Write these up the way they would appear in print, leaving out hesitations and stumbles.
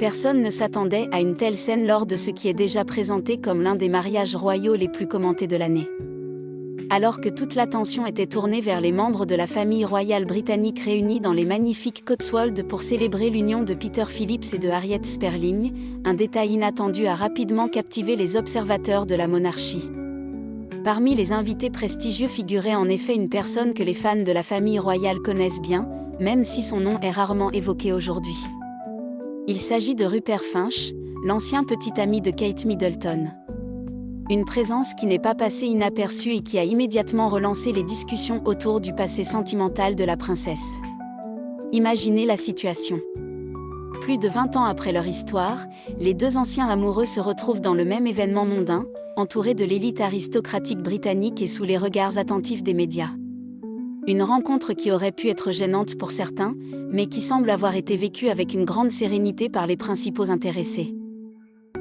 Personne ne s'attendait à une telle scène lors de ce qui est déjà présenté comme l'un des mariages royaux les plus commentés de l'année. Alors que toute l'attention était tournée vers les membres de la famille royale britannique réunis dans les magnifiques Cotswolds pour célébrer l'union de Peter Phillips et de Harriet Sperling, un détail inattendu a rapidement captivé les observateurs de la monarchie. Parmi les invités prestigieux figurait en effet une personne que les fans de la famille royale connaissent bien, même si son nom est rarement évoqué aujourd'hui. Il s'agit de Rupert Finch, l'ancien petit ami de Kate Middleton. Une présence qui n'est pas passée inaperçue et qui a immédiatement relancé les discussions autour du passé sentimental de la princesse. Imaginez la situation. Plus de 20 ans après leur histoire, les deux anciens amoureux se retrouvent dans le même événement mondain, entourés de l'élite aristocratique britannique et sous les regards attentifs des médias. Une rencontre qui aurait pu être gênante pour certains, mais qui semble avoir été vécue avec une grande sérénité par les principaux intéressés.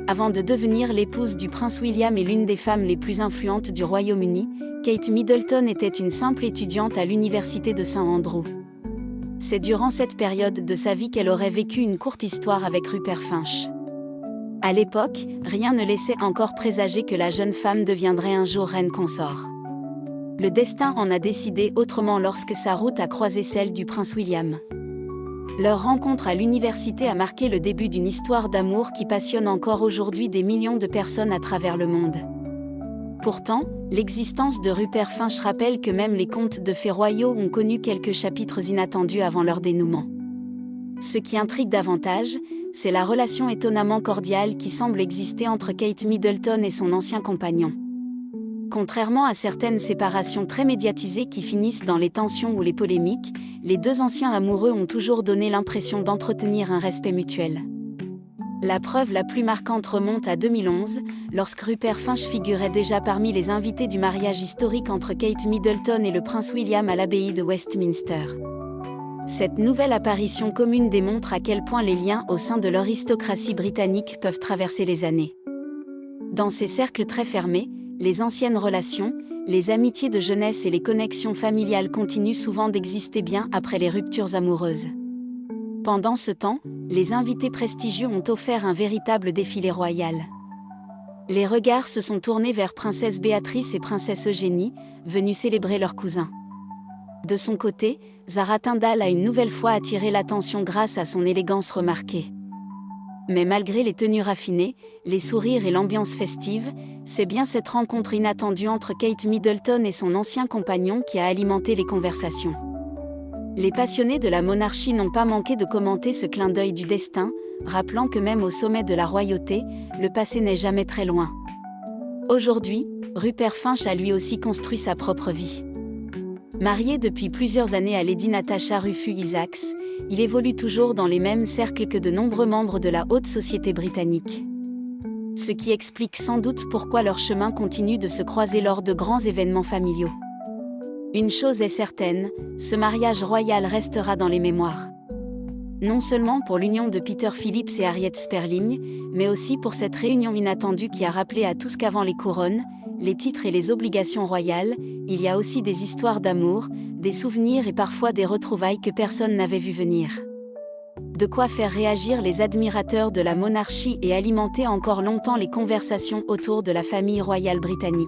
Avant de devenir l'épouse du prince William et l'une des femmes les plus influentes du Royaume-Uni, Kate Middleton était une simple étudiante à l'université de St Andrews. C'est durant cette période de sa vie qu'elle aurait vécu une courte histoire avec Rupert Finch. À l'époque, rien ne laissait encore présager que la jeune femme deviendrait un jour reine consort. Le destin en a décidé autrement lorsque sa route a croisé celle du prince William. Leur rencontre à l'université a marqué le début d'une histoire d'amour qui passionne encore aujourd'hui des millions de personnes à travers le monde. Pourtant, l'existence de Rupert Finch rappelle que même les contes de fées royaux ont connu quelques chapitres inattendus avant leur dénouement. Ce qui intrigue davantage, c'est la relation étonnamment cordiale qui semble exister entre Kate Middleton et son ancien compagnon. Contrairement à certaines séparations très médiatisées qui finissent dans les tensions ou les polémiques, les deux anciens amoureux ont toujours donné l'impression d'entretenir un respect mutuel. La preuve la plus marquante remonte à 2011, lorsque Rupert Finch figurait déjà parmi les invités du mariage historique entre Kate Middleton et le prince William à l'abbaye de Westminster. Cette nouvelle apparition commune démontre à quel point les liens au sein de l'aristocratie britannique peuvent traverser les années. Dans ces cercles très fermés, les anciennes relations, les amitiés de jeunesse et les connexions familiales continuent souvent d'exister bien après les ruptures amoureuses. Pendant ce temps, les invités prestigieux ont offert un véritable défilé royal. Les regards se sont tournés vers princesse Béatrice et princesse Eugénie, venues célébrer leur cousin. De son côté, Zara Tindall a une nouvelle fois attiré l'attention grâce à son élégance remarquée. Mais malgré les tenues raffinées, les sourires et l'ambiance festive, c'est bien cette rencontre inattendue entre Kate Middleton et son ancien compagnon qui a alimenté les conversations. Les passionnés de la monarchie n'ont pas manqué de commenter ce clin d'œil du destin, rappelant que même au sommet de la royauté, le passé n'est jamais très loin. Aujourd'hui, Rupert Finch a lui aussi construit sa propre vie. Marié depuis plusieurs années à Lady Natasha Rufus-Isaacs, il évolue toujours dans les mêmes cercles que de nombreux membres de la haute société britannique. Ce qui explique sans doute pourquoi leur chemin continue de se croiser lors de grands événements familiaux. Une chose est certaine, ce mariage royal restera dans les mémoires. Non seulement pour l'union de Peter Phillips et Harriet Sperling, mais aussi pour cette réunion inattendue qui a rappelé à tous qu'avant les couronnes, les titres et les obligations royales, il y a aussi des histoires d'amour, des souvenirs et parfois des retrouvailles que personne n'avait vu venir. De quoi faire réagir les admirateurs de la monarchie et alimenter encore longtemps les conversations autour de la famille royale britannique.